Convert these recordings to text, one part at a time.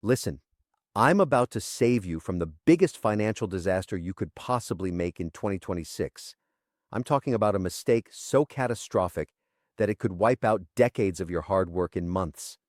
Listen, I'm about to save you from the biggest financial disaster you could possibly make in 2026. I'm talking about a mistake so catastrophic that it could wipe out decades of your hard work in months.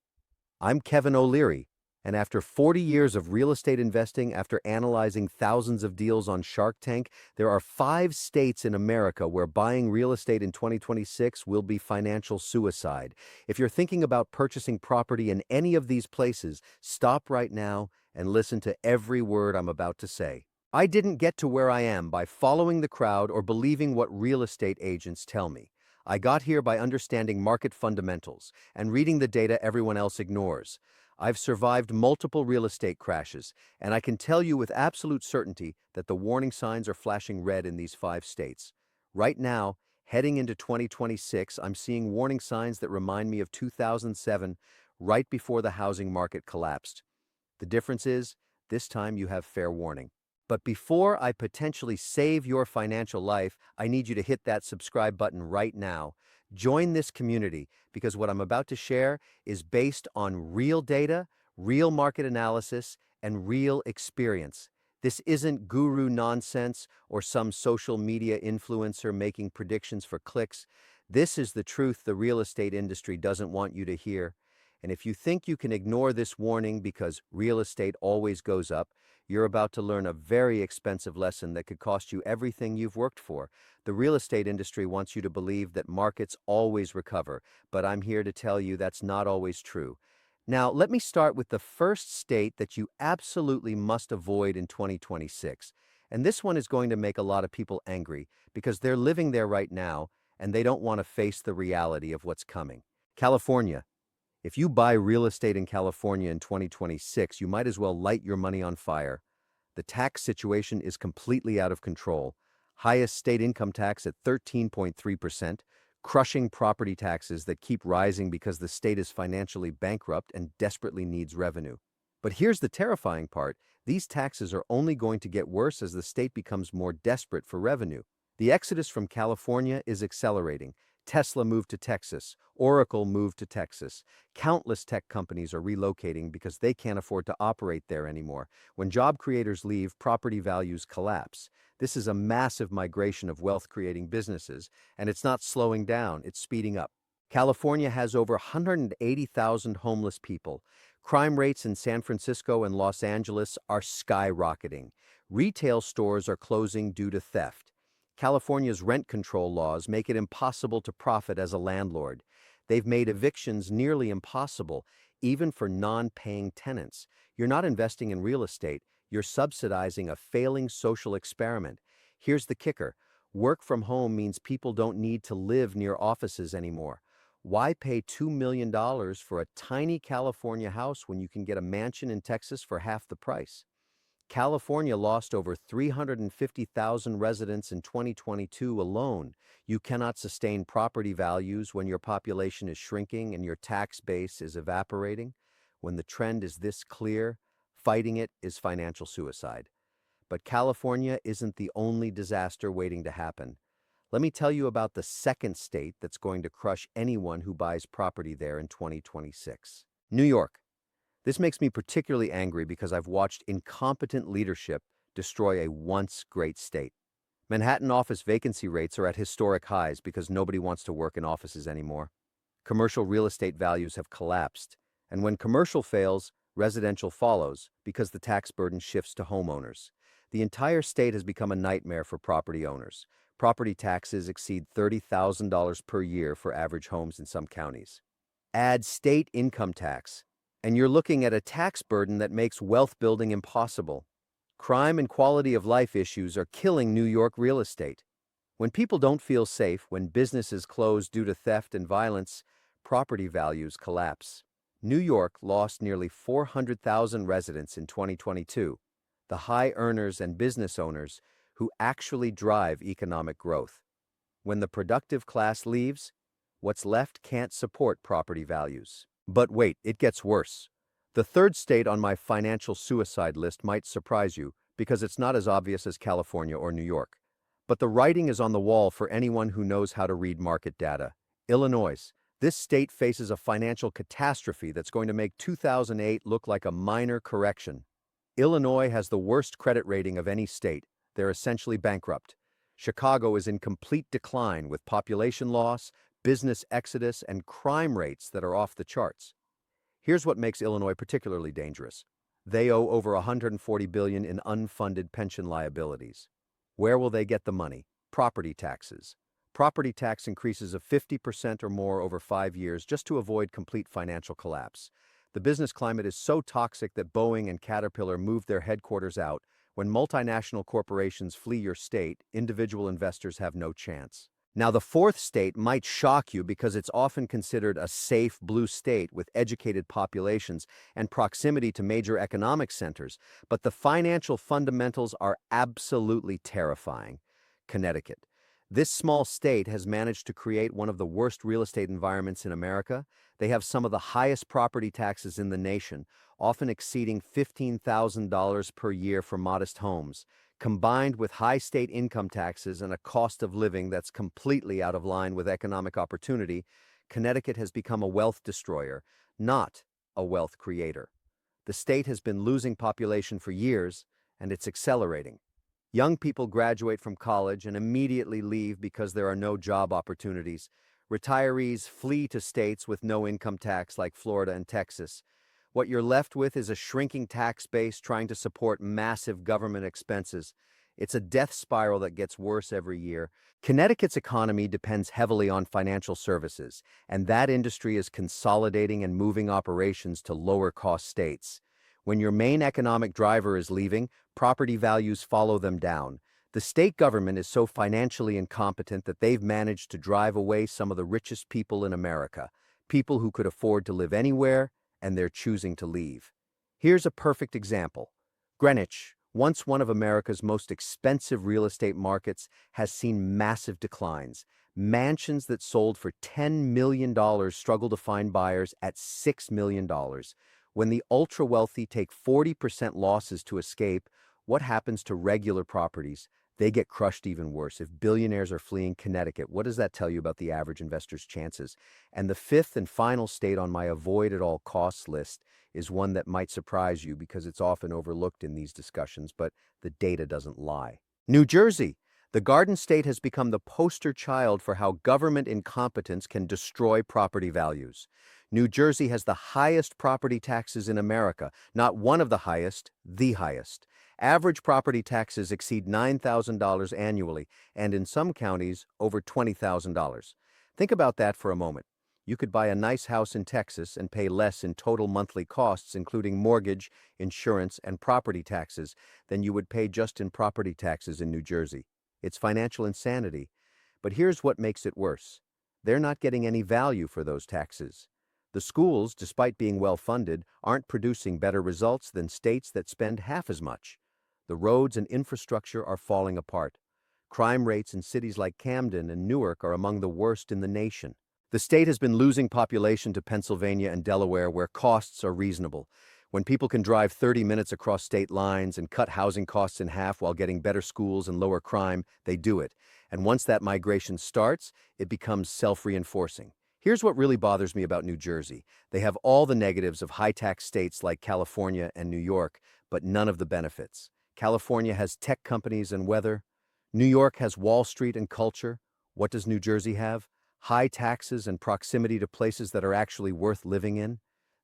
I'm Kevin O'Leary, and after 40 years of real estate investing, after analyzing thousands of deals on Shark Tank, there are 5 states in America where buying real estate in 2026 will be financial suicide. If you're thinking about purchasing property in any of these places, stop right now and listen to every word I'm about to say. I didn't get to where I am by following the crowd or believing what real estate agents tell me. I got here by understanding market fundamentals and reading the data everyone else ignores. I've survived multiple real estate crashes, and I can tell you with absolute certainty that the warning signs are flashing red in these 5 states. Right now, heading into 2026, I'm seeing warning signs that remind me of 2007, right before the housing market collapsed. The difference is, this time you have fair warning. But before I potentially save your financial life, I need you to hit that subscribe button right now. Join this community because what I'm about to share is based on real data, real market analysis, and real experience. This isn't guru nonsense or some social media influencer making predictions for clicks. This is the truth the real estate industry doesn't want you to hear. And if you think you can ignore this warning because real estate always goes up, you're about to learn a very expensive lesson that could cost you everything you've worked for. The real estate industry wants you to believe that markets always recover, but I'm here to tell you that's not always true. Now, let me start with the first state that you absolutely must avoid in 2026. And this one is going to make a lot of people angry because they're living there right now and they don't want to face the reality of what's coming. California. If you buy real estate in California in 2026, you might as well light your money on fire. The tax situation is completely out of control. Highest state income tax at 13.3%, crushing property taxes that keep rising because the state is financially bankrupt and desperately needs revenue. But here's the terrifying part. These taxes are only going to get worse as the state becomes more desperate for revenue. The exodus from California is accelerating. Tesla moved to Texas. Oracle moved to Texas. Countless tech companies are relocating because they can't afford to operate there anymore. When job creators leave, property values collapse. This is a massive migration of wealth-creating businesses, and it's not slowing down, it's speeding up. California has over 180,000 homeless people. Crime rates in San Francisco and Los Angeles are skyrocketing. Retail stores are closing due to theft. California's rent control laws make it impossible to profit as a landlord. They've made evictions nearly impossible, even for non-paying tenants. You're not investing in real estate, you're subsidizing a failing social experiment. Here's the kicker. Work from home means people don't need to live near offices anymore. Why pay $2 million for a tiny California house when you can get a mansion in Texas for half the price? California lost over 350,000 residents in 2022 alone. You cannot sustain property values when your population is shrinking and your tax base is evaporating. When the trend is this clear, fighting it is financial suicide. But California isn't the only disaster waiting to happen. Let me tell you about the second state that's going to crush anyone who buys property there in 2026. New York. This makes me particularly angry because I've watched incompetent leadership destroy a once great state. Manhattan office vacancy rates are at historic highs because nobody wants to work in offices anymore. Commercial real estate values have collapsed, and when commercial fails, residential follows because the tax burden shifts to homeowners. The entire state has become a nightmare for property owners. Property taxes exceed $30,000 per year for average homes in some counties. Add state income tax, and you're looking at a tax burden that makes wealth building impossible. Crime and quality of life issues are killing New York real estate. When people don't feel safe, when businesses close due to theft and violence, property values collapse. New York lost nearly 400,000 residents in 2022, the high earners and business owners who actually drive economic growth. When the productive class leaves, what's left can't support property values. But wait, it gets worse. The third state on my financial suicide list might surprise you because it's not as obvious as California or New York. But the writing is on the wall for anyone who knows how to read market data. Illinois, This state faces a financial catastrophe that's going to make 2008 look like a minor correction. Illinois has the worst credit rating of any state. They're essentially bankrupt. Chicago is in complete decline with population loss, business exodus, and crime rates that are off the charts. Here's what makes Illinois particularly dangerous. They owe over $140 billion in unfunded pension liabilities. Where will they get the money? Property taxes. Property tax increases of 50% or more over 5 years just to avoid complete financial collapse. The business climate is so toxic that Boeing and Caterpillar moved their headquarters out. When multinational corporations flee your state, individual investors have no chance. Now, the fourth state might shock you because it's often considered a safe blue state with educated populations and proximity to major economic centers, but the financial fundamentals are absolutely terrifying. Connecticut. This small state has managed to create one of the worst real estate environments in America. They have some of the highest property taxes in the nation, often exceeding $15,000 per year for modest homes. Combined with high state income taxes and a cost of living that's completely out of line with economic opportunity, Connecticut has become a wealth destroyer, not a wealth creator. The state has been losing population for years, and it's accelerating. Young people graduate from college and immediately leave because there are no job opportunities. Retirees flee to states with no income tax like Florida and Texas. What you're left with is a shrinking tax base trying to support massive government expenses. It's a death spiral that gets worse every year. Connecticut's economy depends heavily on financial services, and that industry is consolidating and moving operations to lower-cost states. When your main economic driver is leaving, property values follow them down. The state government is so financially incompetent that they've managed to drive away some of the richest people in America, people who could afford to live anywhere, and they're choosing to leave. Here's a perfect example. Greenwich, once one of America's most expensive real estate markets, has seen massive declines. Mansions that sold for $10 million struggle to find buyers at $6 million. When the ultra-wealthy take 40% losses to escape, what happens to regular properties? They get crushed even worse. If billionaires are fleeing Connecticut, what does that tell you about the average investor's chances? And the fifth and final state on my avoid at all costs list is one that might surprise you because it's often overlooked in these discussions, but the data doesn't lie. New Jersey. The Garden State has become the poster child for how government incompetence can destroy property values. New Jersey has the highest property taxes in America, not one of the highest, the highest. Average property taxes exceed $9,000 annually, and in some counties, over $20,000. Think about that for a moment. You could buy a nice house in Texas and pay less in total monthly costs, including mortgage, insurance, and property taxes, than you would pay just in property taxes in New Jersey. It's financial insanity. But here's what makes it worse. They're not getting any value for those taxes. The schools, despite being well-funded, aren't producing better results than states that spend half as much. The roads and infrastructure are falling apart. Crime rates in cities like Camden and Newark are among the worst in the nation. The state has been losing population to Pennsylvania and Delaware, where costs are reasonable. When people can drive 30 minutes across state lines and cut housing costs in half while getting better schools and lower crime, they do it. And once that migration starts, it becomes self-reinforcing. Here's what really bothers me about New Jersey. They have all the negatives of high-tax states like California and New York, but none of the benefits. California has tech companies and weather. New York has Wall Street and culture. What does New Jersey have? High taxes and proximity to places that are actually worth living in.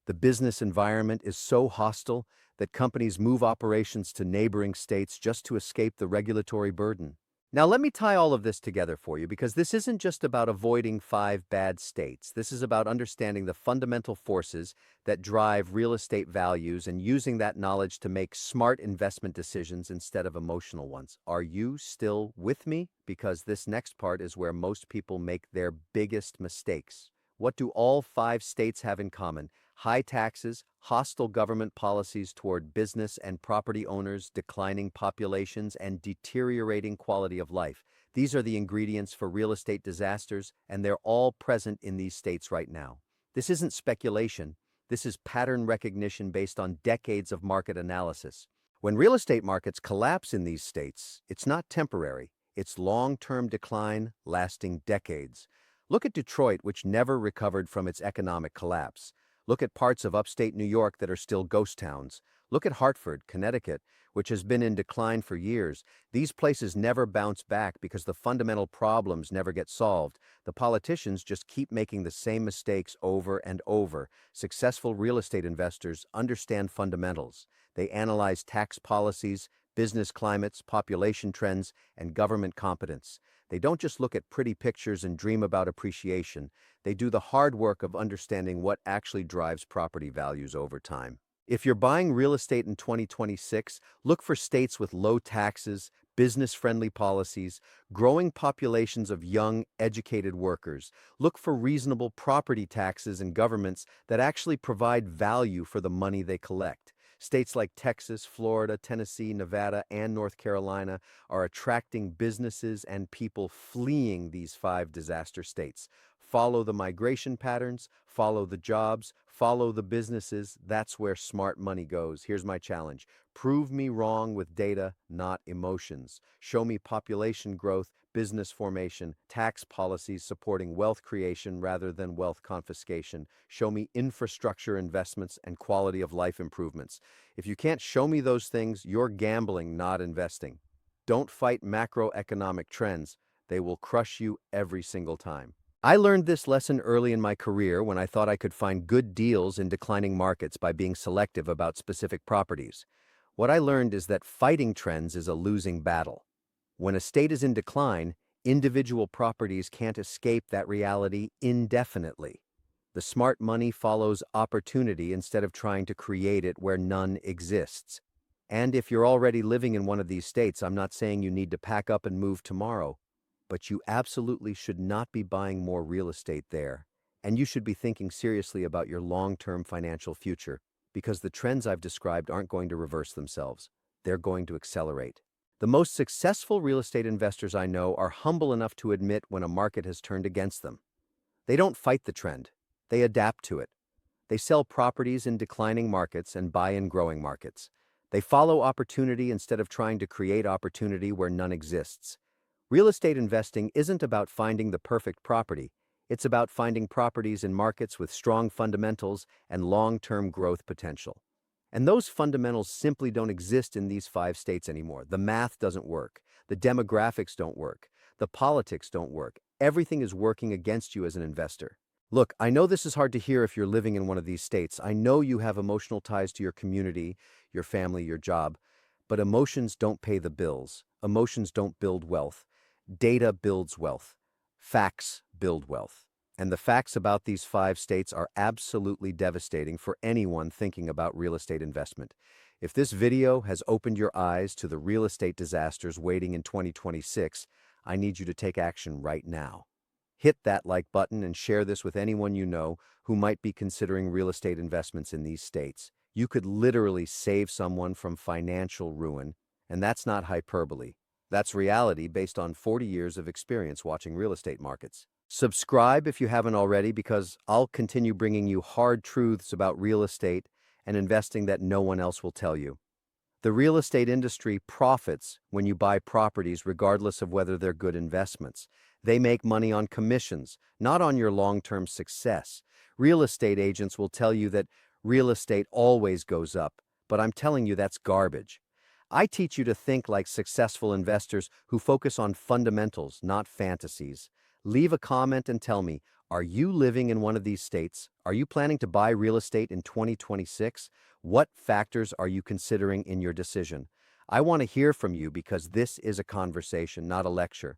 The business environment is so hostile that companies move operations to neighboring states just to escape the regulatory burden. Now, let me tie all of this together for you, because this isn't just about avoiding 5 bad states. This is about understanding the fundamental forces that drive real estate values and using that knowledge to make smart investment decisions instead of emotional ones. Are you still with me? Because this next part is where most people make their biggest mistakes. What do all 5 states have in common? High taxes, hostile government policies toward business and property owners, declining populations, and deteriorating quality of life. These are the ingredients for real estate disasters, and they're all present in these states right now. This isn't speculation. This is pattern recognition based on decades of market analysis. When real estate markets collapse in these states, it's not temporary. It's long-term decline lasting decades. Look at Detroit, which never recovered from its economic collapse. Look at parts of upstate New York that are still ghost towns. Look at Hartford, Connecticut, which has been in decline for years. These places never bounce back because the fundamental problems never get solved. The politicians just keep making the same mistakes over and over. Successful real estate investors understand fundamentals. They analyze tax policies, business climates, population trends, and government competence. They don't just look at pretty pictures and dream about appreciation. They do the hard work of understanding what actually drives property values over time. If you're buying real estate in 2026, look for states with low taxes, business-friendly policies, growing populations of young, educated workers. Look for reasonable property taxes and governments that actually provide value for the money they collect. States like Texas, Florida, Tennessee, Nevada, and North Carolina are attracting businesses and people fleeing these 5 disaster states. Follow the migration patterns, follow the jobs, follow the businesses. That's where smart money goes. Here's my challenge. Prove me wrong with data, not emotions. Show me population growth, business formation, tax policies supporting wealth creation rather than wealth confiscation. Show me infrastructure investments and quality of life improvements. If you can't show me those things, you're gambling, not investing. Don't fight macroeconomic trends. They will crush you every single time. I learned this lesson early in my career when I thought I could find good deals in declining markets by being selective about specific properties. What I learned is that fighting trends is a losing battle. When a state is in decline, individual properties can't escape that reality indefinitely. The smart money follows opportunity instead of trying to create it where none exists. And if you're already living in one of these states, I'm not saying you need to pack up and move tomorrow, but you absolutely should not be buying more real estate there. And you should be thinking seriously about your long-term financial future, because the trends I've described aren't going to reverse themselves. They're going to accelerate. The most successful real estate investors I know are humble enough to admit when a market has turned against them. They don't fight the trend. They adapt to it. They sell properties in declining markets and buy in growing markets. They follow opportunity instead of trying to create opportunity where none exists. Real estate investing isn't about finding the perfect property. It's about finding properties in markets with strong fundamentals and long-term growth potential. And those fundamentals simply don't exist in these 5 states anymore. The math doesn't work. The demographics don't work. The politics don't work. Everything is working against you as an investor. Look, I know this is hard to hear if you're living in one of these states. I know you have emotional ties to your community, your family, your job, but emotions don't pay the bills. Emotions don't build wealth. Data builds wealth. Facts build wealth. And the facts about these 5 states are absolutely devastating for anyone thinking about real estate investment. If this video has opened your eyes to the real estate disasters waiting in 2026, I need you to take action right now. Hit that like button and share this with anyone you know who might be considering real estate investments in these states. You could literally save someone from financial ruin, and that's not hyperbole. That's reality based on 40 years of experience watching real estate markets. Subscribe if you haven't already, because I'll continue bringing you hard truths about real estate and investing that no one else will tell you. The real estate industry profits when you buy properties regardless of whether they're good investments. They make money on commissions, not on your long-term success. Real estate agents will tell you that real estate always goes up, but I'm telling you that's garbage. I teach you to think like successful investors who focus on fundamentals, not fantasies. Leave a comment and tell me, are you living in one of these states? Are you planning to buy real estate in 2026? What factors are you considering in your decision? I want to hear from you because this is a conversation, not a lecture.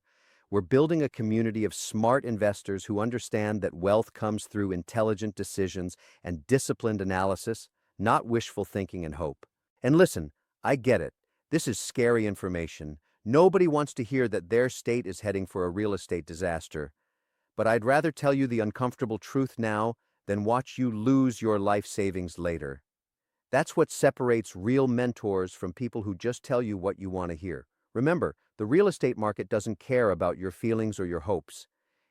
We're building a community of smart investors who understand that wealth comes through intelligent decisions and disciplined analysis, not wishful thinking and hope. And listen, I get it. This is scary information. Nobody wants to hear that their state is heading for a real estate disaster. But I'd rather tell you the uncomfortable truth now than watch you lose your life savings later. That's what separates real mentors from people who just tell you what you want to hear. Remember, the real estate market doesn't care about your feelings or your hopes.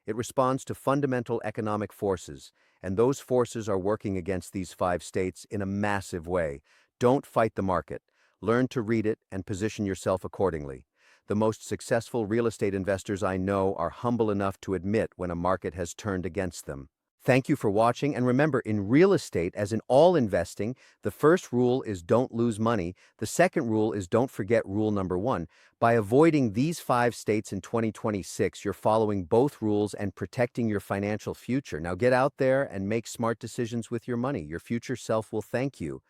It responds to fundamental economic forces, and those forces are working against these 5 states in a massive way. Don't fight the market. Learn to read it and position yourself accordingly. The most successful real estate investors I know are humble enough to admit when a market has turned against them. Thank you for watching, and remember, in real estate, as in all investing, the first rule is don't lose money. The second rule is don't forget rule number one. By avoiding these 5 states in 2026, you're following both rules and protecting your financial future. Now get out there and make smart decisions with your money. Your future self will thank you.